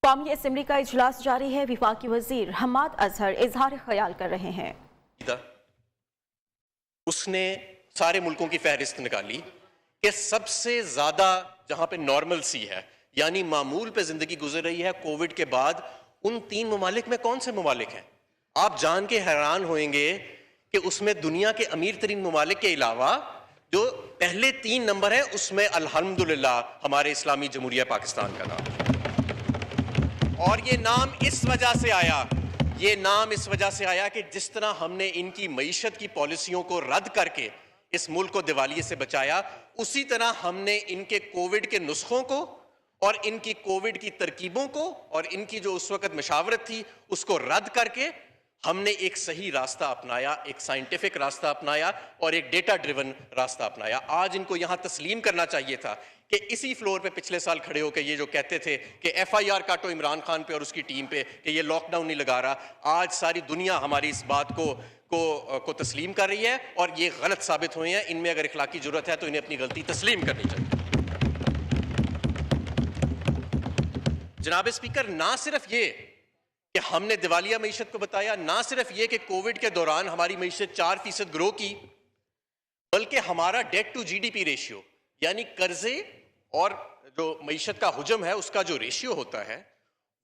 कौमी असम्बली का इजलास जारी है। विफाकी वजीर हम्माद अजहर इजहार ख्याल कर रहे हैं। उसने सारे मुल्कों की फहरिस्त निकाली कि सबसे ज्यादा जहां पे नॉर्मल सी है यानी मामूल पे जिंदगी गुजर रही है कोविड के बाद, उन 3 ममालिक में कौन से ममालिक हैं? आप जान के हैरान होंगे कि उसमें दुनिया के अमीर तरीन ममालिक के अलावा जो पहले 3 नंबर है उसमें अल्हम्दुलिल्लाह हमारे इस्लामी जमहूरिया पाकिस्तान का नाम है। और ये नाम इस वजह से आया कि जिस तरह हमने इनकी मईशत की पॉलिसियों को रद्द करके इस मुल्क को दिवालिये से बचाया, उसी तरह हमने इनके कोविड के नुस्खों को और इनकी कोविड की तरकीबों को और इनकी जो उस वक्त मशावरत थी उसको रद्द करके हमने एक सही रास्ता अपनाया, एक साइंटिफिक रास्ता अपनाया और एक डेटा ड्रिवन रास्ता अपनाया। आज इनको यहां तस्लीम करना चाहिए था कि इसी फ्लोर पे पिछले साल खड़े होकर ये जो कहते थे कि FIR काटो इमरान खान पे और उसकी टीम पे कि ये लॉकडाउन नहीं लगा रहा, आज सारी दुनिया हमारी इस बात को तस्लीम कर रही है और ये गलत साबित हुए हैं। इनमें अगर इखलाकी जरूरत है तो इन्हें अपनी गलती तस्लीम करनी चाहिए। जनाब स्पीकर, ना सिर्फ ये कि हमने दिवालिया मीशत को बताया, ना सिर्फ ये कि कोविड के दौरान हमारी मीशत 4% ग्रो की, बल्कि हमारा डेट टू GDP रेशियो यानी कर्जे और जो मीशत का हुजम है उसका जो रेशियो होता है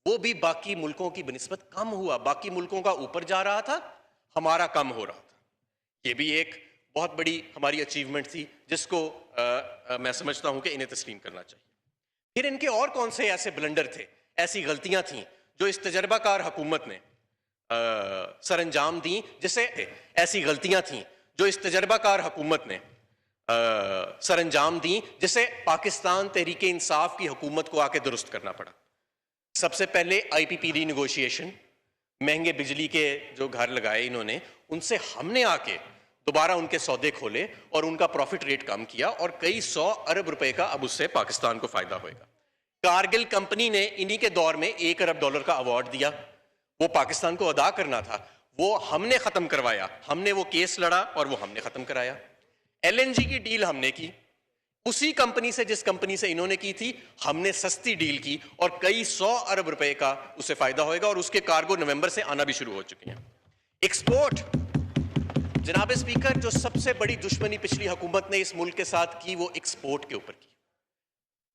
वो भी बाकी मुल्कों की बनिस्बत कम हुआ। बाकी मुल्कों का ऊपर जा रहा था, हमारा कम हो रहा था। ये भी एक बहुत बड़ी हमारी अचीवमेंट थी जिसको मैं समझता हूं कि इन्हें तस्लीम करना चाहिए। फिर इनके और कौन से ऐसे ब्लंडर थे, ऐसी गलतियां थी जो इस तजर्बाकार हुकूमत ने सरअंजाम दी, जिसे ऐसी गलतियां थी जो इस तजर्बाकार हुकूमत ने सरअंजाम दी जिसे पाकिस्तान तहरीक इंसाफ की हुकूमत को आके दुरुस्त करना पड़ा। सबसे पहले IPP रीनेगोशिएशन, महंगे बिजली के जो घर लगाए इन्होंने, उनसे हमने आके दोबारा उनके सौदे खोले और उनका प्रॉफिट रेट कम किया और कई 100 अरब रुपए का अब उससे पाकिस्तान को फायदा होगा। कारगिल कंपनी ने इन्हीं के दौर में $1 अरब का अवार्ड दिया, वो पाकिस्तान को अदा करना था, वो हमने खत्म करवाया। हमने वो केस लड़ा और वो हमने खत्म कराया। LNG की डील हमने की उसी कंपनी से जिस कंपनी से इन्होंने की थी, हमने सस्ती डील की और कई 100 अरब रुपए का उससे फायदा होगा और उसके कार्गो नवंबर से आना भी शुरू हो चुके हैं। एक्सपोर्ट, जनाब स्पीकर, जो सबसे बड़ी दुश्मनी पिछली हुकूमत ने इस मुल्क के साथ की वो एक्सपोर्ट के ऊपर की।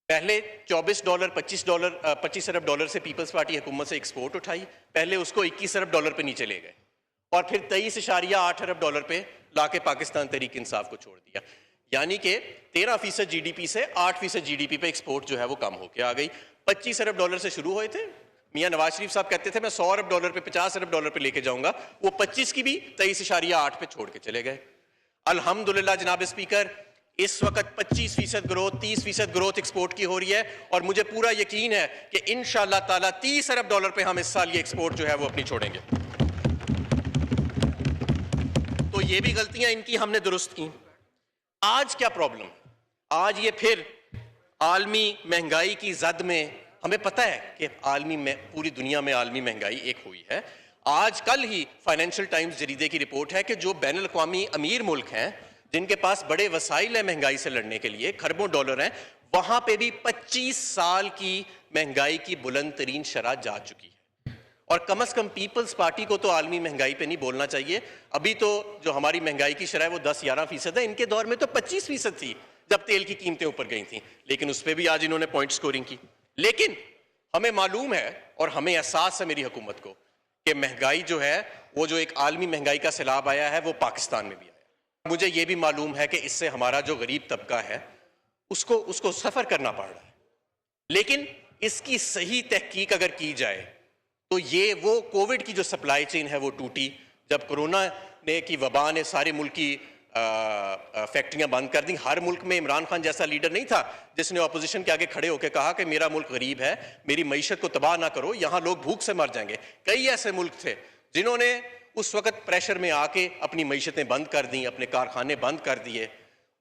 पहले $24, $25 अरब से पीपल्स पार्टी हुकूमत से एक्सपोर्ट उठाई, पहले उसको $21 अरब पे नीचे ले गए और फिर $23.8 अरब पे लाके पाकिस्तान तहरीक इंसाफ को छोड़ दिया। यानी कि 13% GDP से 8% GDP पे एक्सपोर्ट जो है वो कम होकर आ गई। $25 अरब से शुरू हुए थे, मियां नवाज शरीफ साहब कहते थे मैं $100 अरब पे, $50 अरब पे लेके जाऊंगा, वो 25 की भी 23.8 पे छोड़ के चले गए। अल्हम्दुलिल्लाह जनाब स्पीकर, इस वक्त 25% ग्रोथ, 30% ग्रोथ एक्सपोर्ट की हो रही है और मुझे पूरा यकीन है कि इंशाअल्लाह ताला $30 अरब पे हम इस साल ये एक्सपोर्ट जो है वो अपनी छोड़ेंगे। तो ये भी गलतियां इनकी हमने दुरुस्त की। आज क्या प्रॉब्लम? आज ये फिर आलमी महंगाई की जद में, हमें पता है कि आलमी में पूरी दुनिया में आलमी महंगाई एक हुई है। आज कल ही फाइनेंशियल टाइम्स जरीदे की रिपोर्ट है कि जो बैनुल अक़वामी अमीर मुल्क हैं जिनके पास बड़े वसाइल हैं महंगाई से लड़ने के लिए, खरबों डॉलर हैं, वहां पे भी 25 साल की महंगाई की बुलंद तरीन शरह जा चुकी है। और कम से कम पीपल्स पार्टी को तो आलमी महंगाई पे नहीं बोलना चाहिए। अभी तो जो हमारी महंगाई की शरह है वो 10-11% है, इनके दौर में तो 25% थी जब तेल की कीमतें ऊपर गई थी, लेकिन उस पर भी आज इन्होंने पॉइंट स्कोरिंग की। लेकिन हमें मालूम है और हमें एहसास है मेरी हुकूमत को कि महंगाई जो है वो जो एक आलमी महंगाई का सैलाब आया है वो पाकिस्तान में भी आया। मुझे ये भी मालूम है कि इससे हमारा जो गरीब तबका है उसको सफर करना पड़ रहा है। लेकिन इसकी सही तहकीक अगर की जाए तो ये वो कोविड की जो सप्लाई चेन है वो टूटी, जब कोरोना ने की वबा ने सारे मुल्क की फैक्ट्रियां बंद कर दी। हर मुल्क में इमरान खान जैसा लीडर नहीं था जिसने अपोजिशन के आगे खड़े होकर कहा कि मेरा मुल्क गरीब है, मेरी मईशत को तबाह ना करो, यहां लोग भूख से मर जाएंगे। कई ऐसे मुल्क थे जिन्होंने उस वक्त प्रेशर में आके अपनी मईशतें बंद कर दी, अपने कारखाने बंद कर दिए,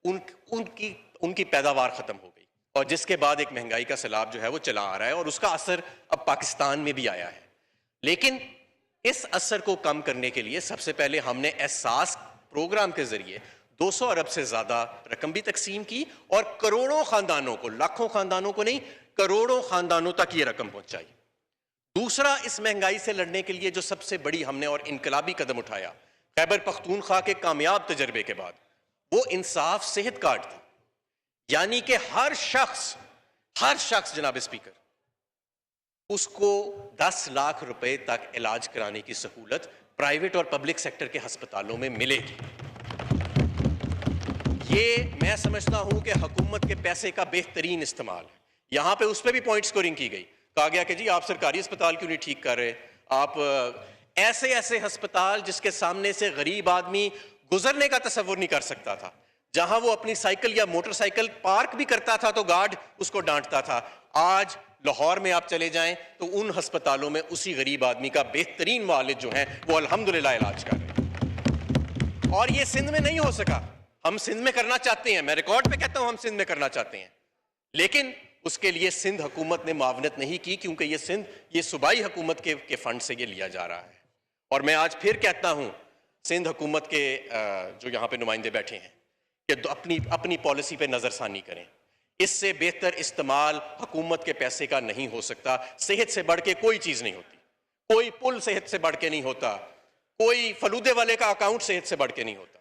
उनकी पैदावार खत्म हो गई और जिसके बाद एक महंगाई का सैलाब जो है वो चला आ रहा है और उसका असर अब पाकिस्तान में भी आया है। लेकिन इस असर को कम करने के लिए सबसे पहले हमने एहसास प्रोग्राम के जरिए 200 अरब से ज्यादा रकम भी तकसीम की और करोड़ों खानदानों को, लाखों खानदानों को नहीं, करोड़ों खानदानों तक ये रकम पहुंचाई। दूसरा, इस महंगाई से लड़ने के लिए जो सबसे बड़ी हमने और इनकलाबी कदम उठाया खैबर पख्तूनख्वा के कामयाब तजर्बे के बाद, वो इंसाफ सेहत कार्ड था। यानी कि हर शख्स जनाब स्पीकर, उसको 10 लाख रुपए तक इलाज कराने की सहूलत प्राइवेट और पब्लिक सेक्टर के अस्पतालों में मिलेगी। ये मैं समझता हूं कि हुकूमत के पैसे का बेहतरीन इस्तेमाल है। यहां पे उस पर भी पॉइंट स्कोरिंग की गई, कहा गया कि जी आप सरकारी अस्पताल क्यों नहीं ठीक कर रहे, आप ऐसे अस्पताल जिसके सामने से गरीब आदमी गुजरने का तसव्वुर नहीं कर सकता था, जहां वो अपनी साइकिल या मोटरसाइकिल पार्क भी करता था तो गार्ड उसको डांटता था, आज लाहौर में आप चले जाएं तो उन अस्पतालों में उसी गरीब आदमी का बेहतरीन मुआलिज जो है वो अल्हम्दुलिल्लाह इलाज कर रहे हैं। और ये सिंध में नहीं हो सका। हम सिंध में करना चाहते हैं, मैं रिकॉर्ड पे कहता हूं हम सिंध में करना चाहते हैं, लेकिन उसके लिए सिंध हुकूमत ने मावनत नहीं की, क्योंकि ये सूबाई हुकूमत के फंड से ये लिया जा रहा है। और मैं आज फिर कहता हूं सिंध हुकूमत के जो यहाँ पे नुमाइंदे बैठे हैं कि अपनी पॉलिसी पे नजरसानी करें। इससे बेहतर इस्तेमाल हुकूमत के पैसे का नहीं हो सकता। सेहत से बढ़ के कोई चीज नहीं होती, कोई पुल सेहत से बढ़ के नहीं होता, कोई फलूदे वाले का अकाउंट सेहत से बढ़ के नहीं होता।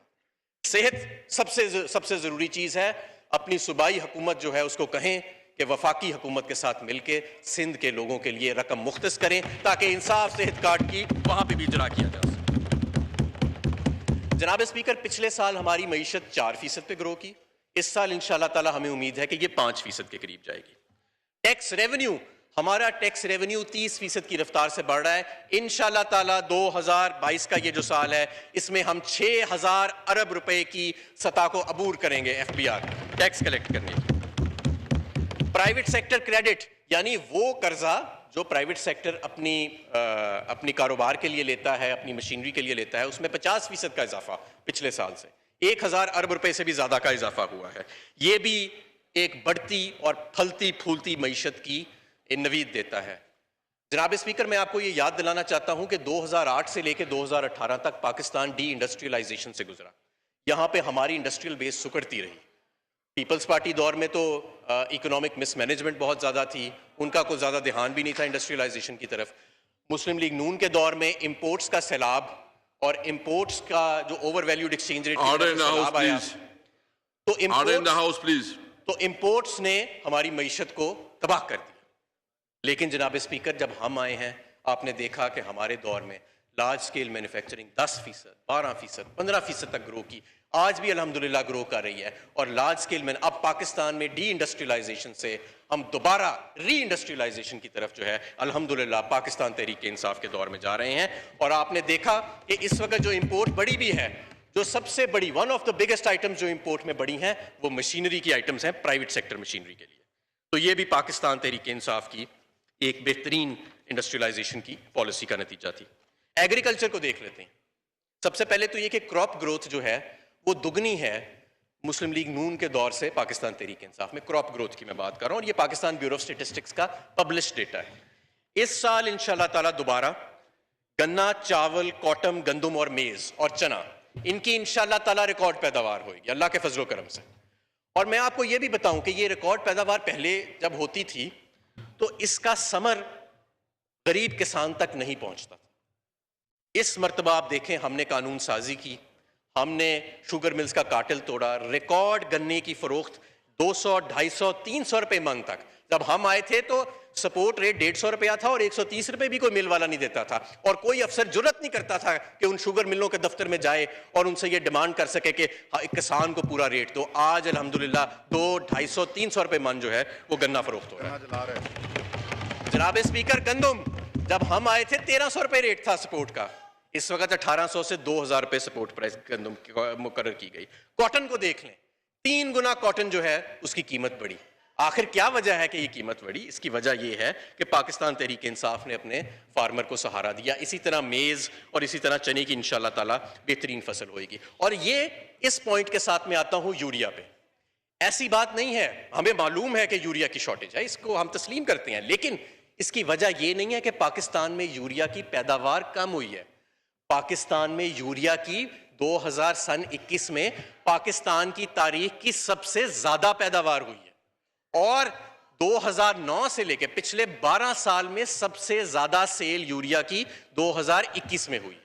सेहत सबसे जरूरी चीज है। अपनी सूबाई हुकूमत जो है उसको कहें कि वफाकी हुकूमत के साथ मिलकर सिंध के लोगों के लिए रकम मुख्तस करें ताकि इंसाफ सेहत कार्ड की वहां पर भी इजरा किया जा सके। जनाब स्पीकर, पिछले साल हमारी मईशत 4% पे ग्रो की। इस साल इंशाल्लाह ताला हमें उम्मीद है कि ये 5% के करीब जाएगी। हमारा टैक्स रेवेन्यू 30% की रफ्तार से बढ़ रहा है। इंशाल्लाह ताला 2022 का ये जो साल है इसमें हम 6000 अरब रुपए की सतह को अबूर करेंगे FBR टैक्स कलेक्ट करने की। प्राइवेट सेक्टर क्रेडिट यानी वो कर्जा जो प्राइवेट सेक्टर अपनी कारोबार के लिए लेता है, अपनी मशीनरी के लिए लेता है, उसमें 50% का इजाफा पिछले साल से 1000 अरब रुपए से भी ज्यादा का इजाफा हुआ है। ये भी एक बढ़ती और फलती फूलती मईशत की नवीद देता है। जनाब स्पीकर, मैं आपको ये याद दिलाना चाहता हूं कि 2008 से लेकर 2018 तक पाकिस्तान डी इंडस्ट्रियलाइजेशन से गुजरा। यहां पे हमारी इंडस्ट्रियल बेस सुकड़ती रही। पीपल्स पार्टी दौर में तो इकोनॉमिक मिसमैनेजमेंट बहुत ज़्यादा थी, उनका कोई ज़्यादा ध्यान भी नहीं था इंडस्ट्रियलाइजेशन की तरफ। मुस्लिम लीग नून के दौर में इंपोर्ट्स का सैलाब और इंपोर्ट्स का जो ओवर वैल्यूड एक्सचेंज रेट सैलाब आया, तो इंपोर्ट्स ने हमारी मईशत को तबाह कर दिया। लेकिन जनाब स्पीकर, जब हम आए हैं आपने देखा कि हमारे दौर में लार्ज स्केल मैन्युफैक्चरिंग 10%, 12%, 15% तक ग्रो की, आज भी अल्हम्दुलिल्लाह ग्रो कर रही है। और लार्ज स्केल में अब पाकिस्तान में डी इंडस्ट्रियलाइजेशन से हम दोबारा री इंडस्ट्रियलाइजेशन की तरफ जो है अल्हम्दुलिल्लाह पाकिस्तान तहरीक इंसाफ के दौर में जा रहे हैं। और आपने देखा कि इस वक्त जो इंपोर्ट बढ़ी भी है, जो सबसे बड़ी one of the biggest items जो इंपोर्ट में बढ़ी हैं वो मशीनरी की आइटम्स हैं, प्राइवेट सेक्टर मशीनरी के लिए। तो ये भी पाकिस्तान तहरीक इंसाफ की एक बेहतरीन इंडस्ट्रियलाइजेशन की पॉलिसी का नतीजा थी। एग्रीकल्चर को देख लेते हैं। सबसे पहले तो ये कि क्रॉप ग्रोथ जो है वो दुगनी है मुस्लिम लीग नून के दौर से। पाकिस्तान तहरीक इंसाफ में क्रॉप ग्रोथ की मैं बात कर रहा हूं और ये पाकिस्तान ब्यूरो ऑफ स्टेटिस्टिक्स का पब्लिश डेटा है। इस साल इंशाल्लाह ताला दोबारा गन्ना, चावल, कॉटन, गंदम और मेज और चना, इनकी इंशाल्लाह ताला रिकॉर्ड पैदावार होगी अल्लाह के फजलो करम से। और मैं आपको ये भी बताऊं कि ये रिकॉर्ड पैदावार पहले जब होती थी तो इसका समर गरीब किसान तक नहीं पहुंचता था। इस मर्तबा आप देखें, हमने कानून साजी की, हमने शुगर मिल्स का कार्टेल तोड़ा, रिकॉर्ड गन्ने की फरोख्त 200, 250, 300 रुपए मन तक। जब हम आए थे तो सपोर्ट रेट 150 रुपया था और 130 रुपए भी कोई मिल वाला नहीं देता था। और कोई अफसर जुर्रत नहीं करता था कि उन शुगर मिलों के दफ्तर में जाए और उनसे ये डिमांड कर सके कि किसान को पूरा रेट दो। आज अल्हम्दुलिल्लाह 200, 250, 300 रुपए मन जो है वो गन्ना फरोख्त हो रहा है। जनाब स्पीकर, गंदम जब हम आए थे 1300 रुपए रेट था सपोर्ट का, इस वक्त 1800 से 2000 रुपए सपोर्ट प्राइस गंदम मुकर्रर की गई। कॉटन को देख लें, 3 गुना कॉटन जो है उसकी कीमत बढ़ी। आखिर क्या वजह है कि ये कीमत बढ़ी? इसकी वजह ये है कि पाकिस्तान तहरीक इंसाफ ने अपने फार्मर को सहारा दिया। इसी तरह मेज और इसी तरह चने की इंशाल्लाह ताला बेहतरीन फसल होगी। और ये इस पॉइंट के साथ में आता हूं यूरिया पे। ऐसी बात नहीं है, हमें मालूम है कि यूरिया की शॉर्टेज है, इसको हम तस्लीम करते हैं, लेकिन इसकी वजह यह नहीं है कि पाकिस्तान में यूरिया की पैदावार कम हुई है। पाकिस्तान में यूरिया की 2021 में पाकिस्तान की तारीख की सबसे ज्यादा पैदावार हुई है और 2009 से लेकर पिछले 12 साल में सबसे ज्यादा सेल यूरिया की 2021 में हुई है।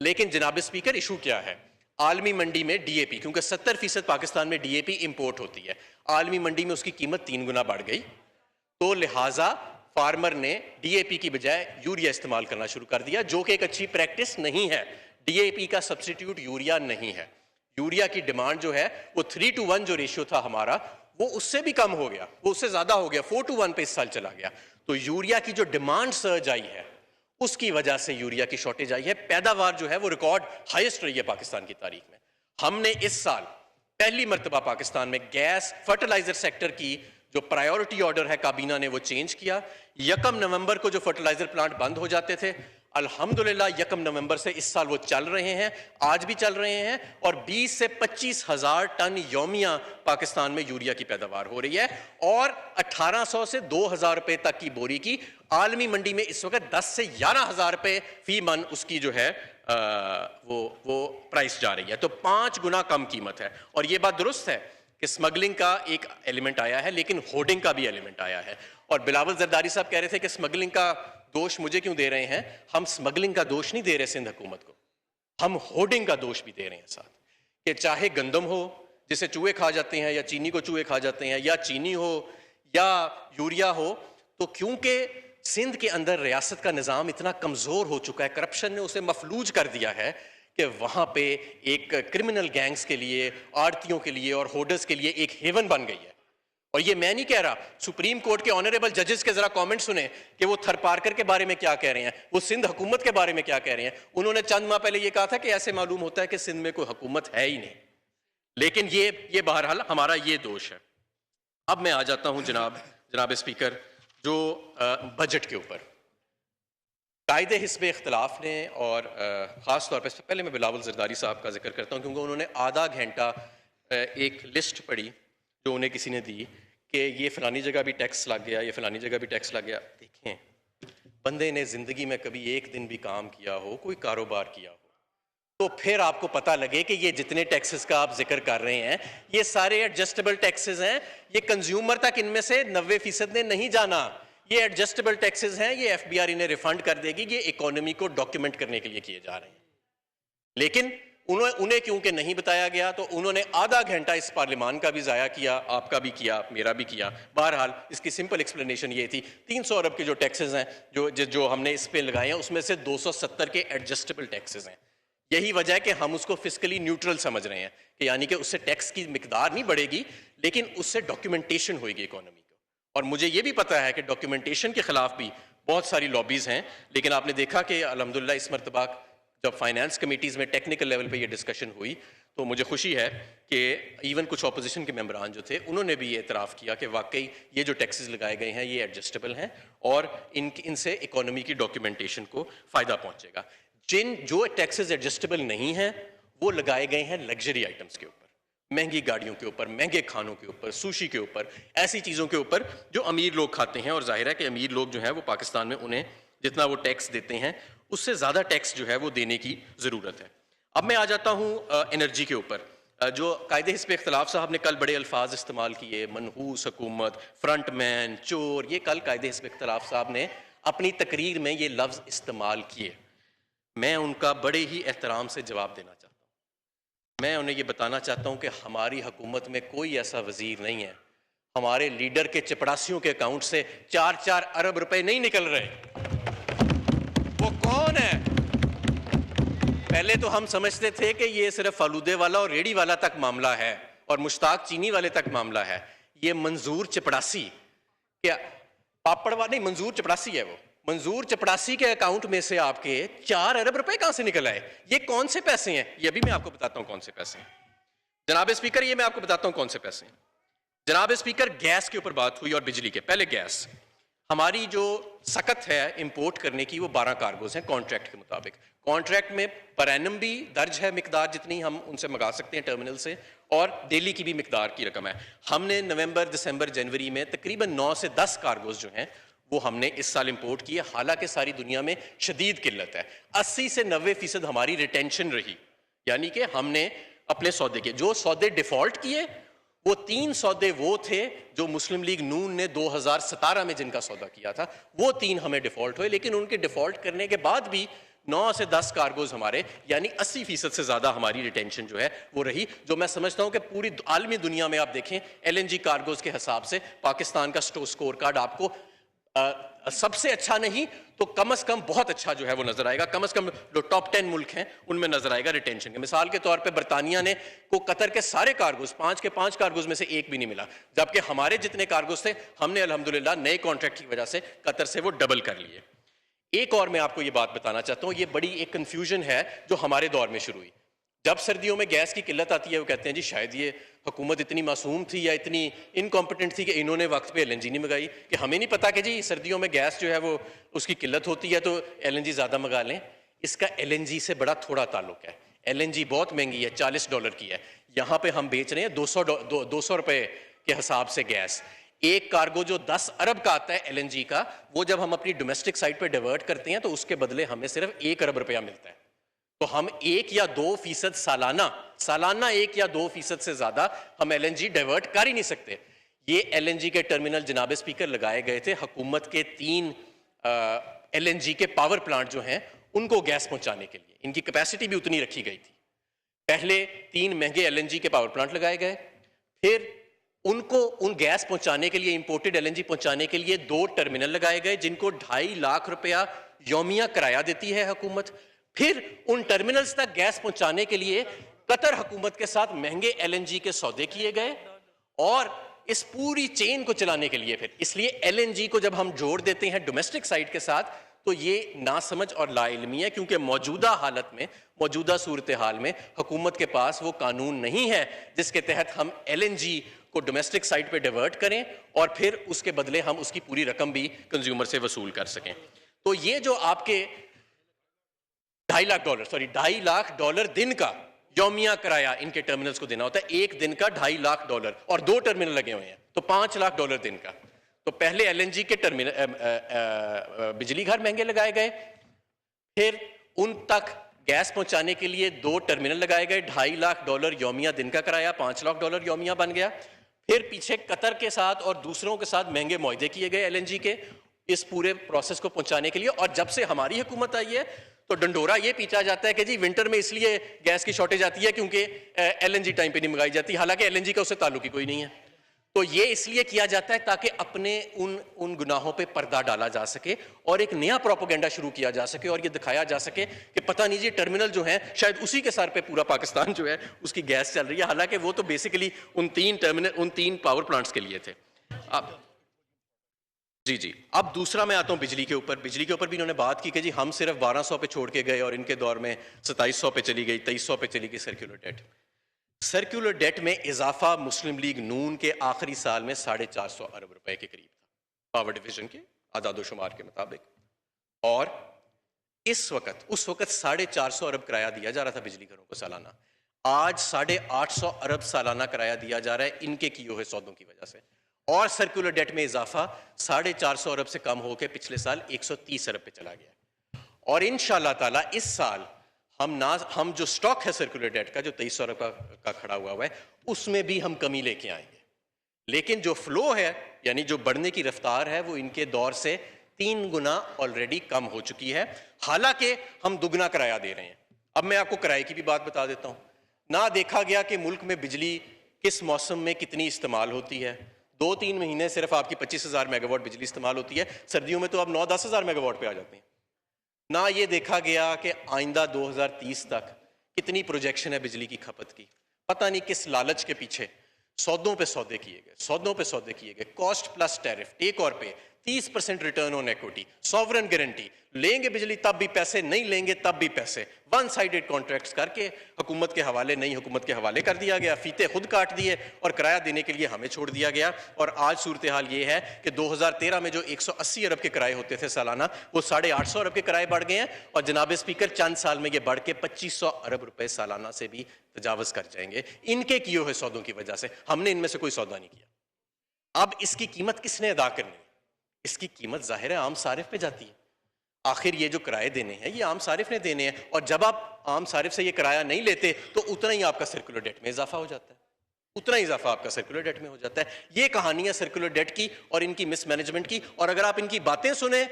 लेकिन जनाब स्पीकर, इशू क्या है? आलमी मंडी में डीएपी, क्योंकि 70% पाकिस्तान में डीएपी इंपोर्ट होती है, आलमी मंडी में उसकी कीमत 3 गुना बढ़ गई, तो लिहाजा फार्मर ने डीएपी की बजाय यूरिया इस्तेमाल करना शुरू कर दिया, जो कि एक अच्छी प्रैक्टिस नहीं है। डीएपी का सब्स्टिट्यूट यूरिया नहीं है। यूरिया की डिमांड जो है वो 3:1 जो रेशियो था हमारा, वो उससे भी कम हो गया, वो उससे ज्यादा हो गया, 4:1 पे इस साल चला गया। तो यूरिया की जो डिमांड सर्ज आई है उसकी वजह से यूरिया की शॉर्टेज आई है। पैदावार जो है वो रिकॉर्ड हाईएस्ट रही है पाकिस्तान की तारीख में। हमने इस साल पहली मर्तबा पाकिस्तान में गैस फर्टिलाइजर सेक्टर की जो प्रायोरिटी ऑर्डर है काबीना ने वो चेंज किया। 1 नवंबर को जो फर्टिलाइजर प्लांट बंद हो जाते थे, अल्हम्दुलिल्लाह 1 नवंबर से इस साल वो चल रहे हैं, आज भी चल रहे हैं, और 20 से 25 हजार टन यौमिया पाकिस्तान में यूरिया की पैदावार हो रही है। और 1800 से 2000 रुपए तक की बोरी की आलमी मंडी में इस वक्त 10 से 11 हजार रुपए फी मन उसकी जो है वो प्राइस जा रही है। तो 5 गुना कम कीमत है। और ये बात दुरुस्त है कि स्मगलिंग का एक एलिमेंट आया है, लेकिन होर्डिंग का भी एलिमेंट आया है। और बिलावल जरदारी साहब कह रहे थे कि स्मगलिंग का दोष मुझे क्यों दे रहे हैं। हम स्मगलिंग का दोष नहीं दे रहे सिंध हुकूमत को, हम होर्डिंग का दोष भी दे रहे हैं साथ। कि चाहे गंदम हो जिसे चूहे खा जाते हैं, या चीनी को चूहे खा जाते हैं, या चीनी हो या यूरिया हो, तो क्योंकि सिंध के अंदर रियासत का निज़ाम इतना कमज़ोर हो चुका है, करप्शन ने उसे मफलूज कर दिया है कि वहाँ पे एक क्रिमिनल गैंग्स के लिए, आड़तियों के लिए और होर्डर्स के लिए एक हेवन बन गई है। और ये मैं नहीं कह रहा, सुप्रीम कोर्ट के ऑनरेबल जजेस के जरा कमेंट सुने कि वो थरपारकर के बारे में क्या कह रहे हैं, वो सिंध हुकूमत के बारे में क्या कह रहे हैं। उन्होंने चंद माह पहले ये कहा था कि ऐसे मालूम होता है कि सिंध में कोई हुकूमत है ही नहीं। लेकिन ये बहरहाल हमारा ये दोष है। अब मैं आ जाता हूं जनाब स्पीकर, जो बजट के ऊपर कायदे हिस्ब इख्तलाफ ने, और ख़ास तौर पर पहले मैं बिलावल जरदारी साहब का जिक्र करता हूं, क्योंकि उन्होंने आधा घंटा एक लिस्ट पढ़ी जो उन्हें किसी ने दी कि ये फलानी जगह भी टैक्स लग गया, ये फलानी जगह भी टैक्स लग गया। देखें, बंदे ने ज़िंदगी में कभी एक दिन भी काम किया हो, कोई कारोबार किया हो, तो फिर आपको पता लगे कि ये जितने टैक्सेस का आप जिक्र कर रहे हैं ये सारे एडजस्टेबल टैक्सेस हैं। ये कंज्यूमर तक इनमें से 90% ने नहीं जाना। ये एडजस्टेबल टैक्सेस हैं, ये एफबीआर इन्हें रिफंड कर देगी। ये इकोनॉमी को डॉक्यूमेंट करने के लिए किए जा रहे हैं। लेकिन उन्हें क्योंकि नहीं बताया गया, तो उन्होंने आधा घंटा इस पार्लियामान का भी ज़ाया किया, आपका भी किया, मेरा भी किया। बहरहाल इसकी सिंपल एक्सप्लेनेशन ये थी, 300 अरब के जो टैक्सेस हैं जो हमने इस पे लगाए हैं, उसमें से 270 के एडजस्टेबल टैक्सेस हैं। यही वजह है कि हम उसको फिस्कली न्यूट्रल समझ रहे हैं, कि यानी कि उससे टैक्स की मिकदार नहीं बढ़ेगी, लेकिन उससे डॉक्यूमेंटेशन होगी इकोनॉमी को। और मुझे ये भी पता है कि डॉक्यूमेंटेशन के खिलाफ भी बहुत सारी लॉबीज़ हैं, लेकिन आपने देखा कि अल्हम्दुलिल्लाह इस मरतबा जब फाइनेंस कमेटीज़ में टेक्निकल लेवल पे ये डिस्कशन हुई, तो मुझे खुशी है कि इवन कुछ अपोजिशन के मेंबरान जो थे उन्होंने भी ये इतराफ़ किया कि वाकई ये जो टैक्सेस लगाए गए हैं ये एडजस्टेबल हैं, और इनसे इकोनॉमी की डॉक्यूमेंटेशन को फ़ायदा पहुँचेगा। जो टैक्सेस एडजस्टेबल नहीं हैं वो लगाए गए हैं लग्जरी आइटम्स के ऊपर, महंगी गाड़ियों के ऊपर, महंगे खानों के ऊपर, सुशी के ऊपर, ऐसी चीज़ों के ऊपर जो अमीर लोग खाते हैं। और जाहिर है कि अमीर लोग जो हैं वो पाकिस्तान में उन्हें जितना वो टैक्स देते हैं उससे ज़्यादा टैक्स जो है वो देने की ज़रूरत है। अब मैं आ जाता हूँ एनर्जी के ऊपर। जो कायदे हिस्ब इख्तलाफ साहब ने कल बड़े अल्फाज इस्तेमाल किए, मनहूस हुकूमत, फ्रंट मैन, चोर, ये कल कायदे हिस्ब इख्तलाफ साहब ने अपनी तकरीर में ये लफ्ज़ इस्तेमाल किए। मैं उनका बड़े ही एहतराम से जवाब देना चाहता हूँ। मैं उन्हें ये बताना चाहता हूँ कि हमारी हुकूमत में कोई ऐसा वजीर नहीं है, हमारे लीडर के चपड़ासियों के अकाउंट से 4-4 अरब रुपए नहीं निकल रहे। वो कौन है? पहले तो हम समझते थे कि ये सिर्फ फालूदे वाला और रेडी वाला तक मामला है और मुश्ताक चीनी वाले तक मामला है। ये मंजूर चपड़ासी, क्या पापड़ वाला नहीं, मंजूर चपड़ासी है वो। मंजूर चपड़ासी के अकाउंट में से आपके 4 अरब रुपए कहां से निकल आए? ये कौन से पैसे हैं? ये भी मैं आपको बताता हूं कौन से पैसे हैं। जनाब स्पीकर, ये मैं आपको बताता हूं कौन से पैसे हैं। जनाब स्पीकर, गैस के ऊपर बात हुई और बिजली के। पहले गैस, हमारी जो सकत है इंपोर्ट करने की वो 12 कार्गोज हैं कॉन्ट्रैक्ट के मुताबिक। कॉन्ट्रैक्ट में पर एनम भी दर्ज है मिकदार जितनी हम उनसे मंगा सकते हैं टर्मिनल से, और डेली की भी मिकदार की रकम है। हमने नवंबर, दिसंबर, जनवरी में तकरीबन 9 से 10 कार्गोज जो हैं वो हमने इस साल इंपोर्ट किए। हालांकि सारी दुनिया में शदीद किल्लत है, 80 से 90% हमारी रिटेंशन रही, यानी कि हमने अपने सौदे के जो सौदे डिफॉल्ट किए वो 3 सौदे वो थे जो मुस्लिम लीग नून ने 2017 में जिनका सौदा किया था, वो 3 हमें डिफॉल्ट हुए। लेकिन उनके डिफॉल्ट करने के बाद भी 9 से 10 कार्गोज हमारे, यानी 80% से ज्यादा हमारी रिटेंशन जो है वो रही, जो मैं समझता हूं कि पूरी आलमी दुनिया में आप देखें LNG कार्गोज के हिसाब से पाकिस्तान का स्कोर कार्ड आपको सबसे अच्छा नहीं तो कम से कम बहुत अच्छा जो है वो नजर आएगा। कम से कम जो टॉप 10 मुल्क हैं उनमें नजर आएगा रिटेंशन के। मिसाल के तौर पे बरतानिया ने को कतर के सारे कार्गोज 5 के 5 कार्गोज में से एक भी नहीं मिला, जबकि हमारे जितने कार्गोज थे हमने अल्हम्दुलिल्लाह नए कॉन्ट्रैक्ट की वजह से कतर से वो डबल कर लिए। एक और मैं आपको ये बात बताना चाहता हूं, ये बड़ी एक कंफ्यूजन है जो हमारे दौर में शुरू हुई। जब सर्दियों में गैस की किल्लत आती है वो कहते हैं जी शायद ये हुकूमत इतनी मासूम थी या इतनी इनकॉम्पिटेंट थी कि इन्होंने वक्त पे LNG नहीं मंगाई, कि हमें नहीं पता कि जी सर्दियों में गैस जो है वो उसकी किल्लत होती है तो LNG ज़्यादा मंगा लें। इसका LNG से बड़ा थोड़ा ताल्लुक है। LNG बहुत महंगी है, $40 की है, यहाँ पे हम बेच रहे हैं 200 रुपए के हिसाब से गैस। एक कार्गो जो 10 अरब का आता है LNG का, वो जब हम अपनी डोमेस्टिक साइट पे डाइवर्ट करते हैं तो उसके बदले हमें सिर्फ 1 अरब रुपया मिलता है। तो हम 1 या 2% सालाना 1 या 2% से ज्यादा हम LNG डाइवर्ट कर ही नहीं सकते। ये LNG के टर्मिनल जनाब स्पीकर लगाए गए थे हुकूमत के 3 LNG के पावर प्लांट जो हैं उनको गैस पहुंचाने के लिए, इनकी कैपेसिटी भी उतनी रखी गई थी। पहले 3 महंगे LNG के पावर प्लांट लगाए गए, फिर उनको उन गैस पहुंचाने के लिए, इंपोर्टेड LNG पहुंचाने के लिए 2 टर्मिनल लगाए गए जिनको 2.5 लाख रुपया यौमिया किराया देती है हुकूमत। फिर उन टर्मिनल्स तक गैस पहुंचाने के लिए कतर हुकूमत के साथ महंगे LNG के सौदे किए गए, और इस पूरी चेन को चलाने के लिए फिर इसलिए LNG को जब हम जोड़ देते हैं डोमेस्टिक साइड के साथ तो ये नासमझ और लाइल्मी है, क्योंकि मौजूदा हालत में, मौजूदा सूरत हाल में हुकूमत के पास वो कानून नहीं है जिसके तहत हम LNG को डोमेस्टिक साइट पे डाइवर्ट करें और फिर उसके बदले हम उसकी पूरी रकम भी कंज्यूमर से वसूल कर सकें। तो ये जो आपके $2.5 लाख दिन का यौमिया किराया इनके टर्मिनल्स को देना होता है, एक दिन का $2.5 लाख, और 2 टर्मिनल लगे हुए हैं तो $5 लाख दिन का। तो पहले LNG के टर्मिनल बिजली घर महंगे लगाए गए, फिर उन तक गैस पहुंचाने के लिए 2 टर्मिनल लगाए गए, $2.5 लाख यौमिया दिन का किराया, $5 लाख यौमिया बन गया। फिर पीछे कतर के साथ और दूसरों के साथ महंगे मुआहदे किए गए LNG के इस पूरे प्रोसेस को पहुंचाने के लिए। और जब से हमारी हुकूमत आई है तो डंडोरा ये पीटा जाता है कि जी विंटर में इसलिए गैस की शॉर्टेज आती है क्योंकि LNG टाइम पे नहीं मंगाई जाती, हालांकि LNG का उससे ताल्लुक ही कोई नहीं है। तो ये इसलिए किया जाता है ताकि अपने उन गुनाहों पे पर्दा डाला जा सके और एक नया प्रोपेगेंडा शुरू किया जा सके और ये दिखाया जा सके कि पता नहीं जी टर्मिनल जो है शायद उसी के सर पे पूरा पाकिस्तान जो है उसकी गैस चल रही है, हालांकि वो तो बेसिकली उन 3 पावर प्लांट्स के लिए थे। अब जी अब दूसरा मैं आता हूं बिजली के ऊपर। बिजली के ऊपर भी इन्होंने बात की कि जी हम सिर्फ 1200 पे छोड़ के गए और इनके दौर में 2700 पे चली गई, 2300 पे चली गई सर्कुलर डेट। सर्कुलर डेट में इजाफा मुस्लिम लीग नून के आखिरी साल में 450 अरब रुपए के करीब था पावर डिवीजन के आदादोशुमार के मुताबिक, और उस वक्त 450 अरब किराया दिया जा रहा था बिजली घरों को सालाना। आज 850 अरब सालाना किराया दिया जा रहा है इनके किए हुए सौदों की वजह से, और सर्कुलर डेट में इजाफा 450 अरब से कम होकर पिछले साल 130 अरब पे चला गया। और इंशाअल्लाह ताला इस साल हम जो स्टॉक है सर्कुलर डेट का जो 2300 अरब का खड़ा हुआ है उसमें भी हम कमी लेके आएंगे, लेकिन जो फ्लो है यानी जो बढ़ने की रफ्तार है वो इनके दौर से 3 गुना ऑलरेडी कम हो चुकी है, हालांकि हम दुगना किराया दे रहे हैं। अब मैं आपको किराए की भी बात बता देता हूं। ना देखा गया कि मुल्क में बिजली किस मौसम में कितनी इस्तेमाल होती है। 2-3 महीने सिर्फ आपकी 25,000 मेगावाट बिजली इस्तेमाल होती है, सर्दियों में तो अब 9-10,000 मेगावाट पे आ जाते हैं। ना ये देखा गया कि आइंदा 2030 तक कितनी प्रोजेक्शन है बिजली की खपत की। पता नहीं किस लालच के पीछे सौदों पे सौदे किए गए, कॉस्ट प्लस टैरिफ, टेक और पे, 30% return on equity, sovereign guarantee, लेंगे बिजली तब भी पैसे, नहीं लेंगे तब भी पैसे, 1 साइडेड कॉन्ट्रैक्ट्स करके हुकूमत के हवाले, नई हुकूमत के हवाले कर दिया गया, फीते खुद काट दिए और किराया देने के लिए हमें छोड़ दिया गया। और आज सूरत हाल ये है कि 2013 में जो 180 अरब के किराए होते थे सालाना, वो 850 अरब के किराए बढ़ गए हैं, और जनाब स्पीकर चंद साल में ये बढ़ के 2500 अरब रुपए सालाना से भी तजावज कर जाएंगे इनके किए हुए सौदों की वजह से। हमने इनमें से कोई सौदा नहीं किया। अब इसकी कीमत किसने अदा करनी है? इसकी कीमत जाहिर है आम सारिफ पे जाती है। आखिर ये जो किराए देने हैं ये आम सारिफ ने देने हैं, और जब आप आम सारिफ से ये किराया नहीं लेते तो उतना ही आपका सर्कुलर डेट में इजाफा हो जाता है। उतना ही इजाफा आपका सर्कुलर डेट में हो जाता है। ये कहानियां सर्कुलर डेट की और इनकी मिसमैनेजमेंट की, और अगर आप इनकी बातें सुने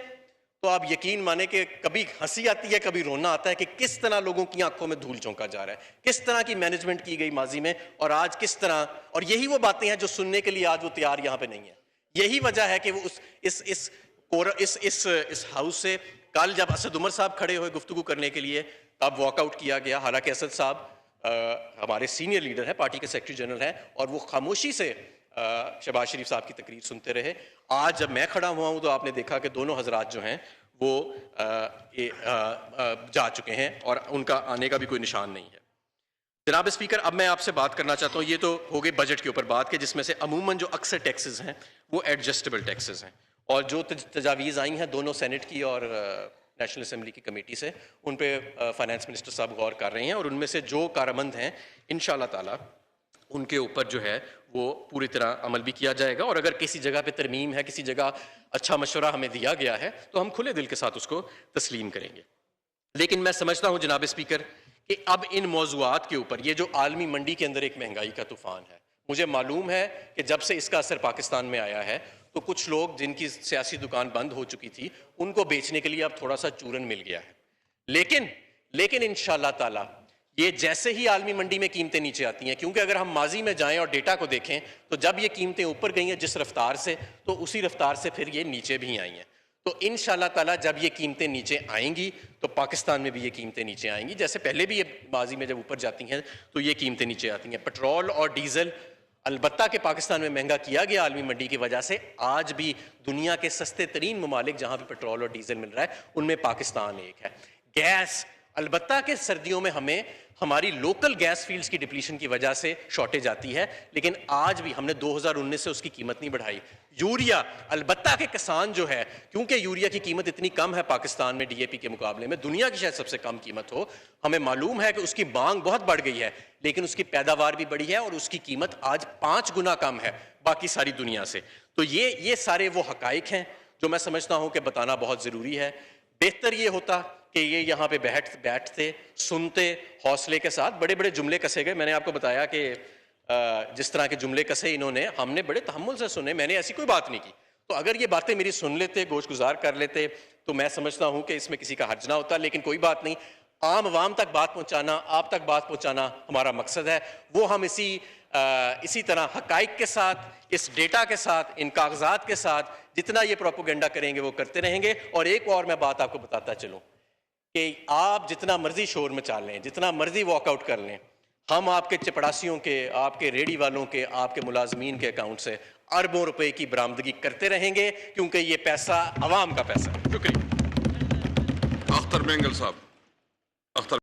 तो आप यकीन माने कि कभी हंसी आती है, कभी रोना आता है कि किस तरह लोगों की आंखों में धूल झोंका जा रहा है, किस तरह की मैनेजमेंट की गई माजी में, और आज किस तरह। और यही वो बातें हैं जो सुनने के लिए आज वो तैयार यहां पे नहीं है। यही वजह है कि वो इस हाउस से कल जब असद उमर साहब खड़े हुए गुफ्तगू करने के लिए, तब वॉकआउट किया गया। हालांकि असद साहब हमारे सीनियर लीडर हैं, पार्टी के सेक्रेटरी जनरल हैं, और वो खामोशी से शहबाज शरीफ साहब की तकरीर सुनते रहे। आज जब मैं खड़ा हुआ हूं तो आपने देखा कि दोनों हजरात जो हैं वो जा चुके हैं और उनका आने का भी कोई निशान नहीं है। जनाब स्पीकर, अब मैं आपसे बात करना चाहता हूं, ये तो हो गई बजट के ऊपर बात के, जिसमें से अमूमन जो अक्सर टैक्सेस हैं वो एडजस्टेबल टैक्सेस हैं, और जो तजावीज़ आई हैं दोनों सेनेट की और नेशनल असेंबली की कमेटी से, उन पे फाइनेंस मिनिस्टर साहब गौर कर रहे हैं, और उनमें से जो कारमंद हैं इंशाल्लाह ताला उनके ऊपर जो है वो पूरी तरह अमल भी किया जाएगा। और अगर किसी जगह पे तरमीम है, किसी जगह अच्छा मशवरा हमें दिया गया है, तो हम खुले दिल के साथ उसको तस्लीम करेंगे। लेकिन मैं समझता हूं जनाब स्पीकर कि अब इन मौजूआत के ऊपर, ये जो आलमी मंडी के अंदर एक महंगाई का तूफान है, मुझे मालूम है कि जब से इसका असर पाकिस्तान में आया है तो कुछ लोग जिनकी सियासी दुकान बंद हो चुकी थी उनको बेचने के लिए अब थोड़ा सा चूरन मिल गया है। लेकिन इंशाअल्लाह ताला ये जैसे ही आलमी मंडी में कीमतें नीचे आती हैं, क्योंकि अगर हम माजी में जाएं और डेटा को देखें तो जब ये कीमतें ऊपर गई हैं जिस रफ्तार से, तो उसी रफ्तार से फिर ये नीचे भी आई हैं। तो इंशाअल्लाह ताला जब ये कीमतें नीचे आएंगी तो पाकिस्तान में भी ये कीमतें नीचे आएंगी, जैसे पहले भी ये माजी में जब ऊपर जाती हैं तो ये कीमतें नीचे आती हैं। पेट्रोल और डीजल अलबत्ता के पाकिस्तान में महंगा किया गया आलमी मंडी की वजह से, आज भी दुनिया के सस्ते तरीन ममालिक जहां भी पेट्रोल और डीजल मिल रहा है उनमें पाकिस्तान एक है। गैस, अलबत्ता के सर्दियों में हमें हमारी लोकल गैस फील्ड्स की डिप्लीशन की वजह से शॉर्टेज आती है, लेकिन आज भी हमने 2019 से उसकी कीमत नहीं बढ़ाई। यूरिया, अलबत्ता के किसान जो है, क्योंकि यूरिया की कीमत इतनी कम है पाकिस्तान में डीएपी के मुकाबले में, दुनिया की शायद सबसे कम कीमत हो, हमें मालूम है कि उसकी मांग बहुत बढ़ गई है, लेकिन उसकी पैदावार भी बढ़ी है और उसकी कीमत आज 5 गुना कम है बाकी सारी दुनिया से। तो ये सारे वो हकाइक हैं जो मैं समझता हूं कि बताना बहुत ज़रूरी है। बेहतर ये होता कि ये यहाँ पे बैठते सुनते हौसले के साथ, बड़े बड़े जुमले कसे गए। मैंने आपको बताया कि जिस तरह के जुमले कसे इन्होंने, हमने बड़े तहम्मुल से सुने, मैंने ऐसी कोई बात नहीं की। तो अगर ये बातें मेरी सुन लेते, गोशगुजार कर लेते, तो मैं समझता हूँ कि इसमें किसी का हर्ज ना होता। लेकिन कोई बात नहीं, आम आवाम तक बात पहुँचाना, आप तक बात पहुँचाना हमारा मकसद है। वो हम इसी तरह हकाइक के साथ, इस डेटा के साथ, इन कागजात के साथ जितना ये प्रोपोगेंडा करेंगे वो करते रहेंगे। और एक और मैं बात आपको बताता चलूँ कि आप जितना मर्जी शोर मचा लें, जितना मर्जी वॉकआउट कर लें, हम आपके चपड़ासियों के, आपके रेडी वालों के, आपके मुलाजमीन के अकाउंट से अरबों रुपए की बरामदगी करते रहेंगे, क्योंकि ये पैसा अवाम का पैसा है। शुक्रिया। अख्तर मेंगल साहब। अख्तर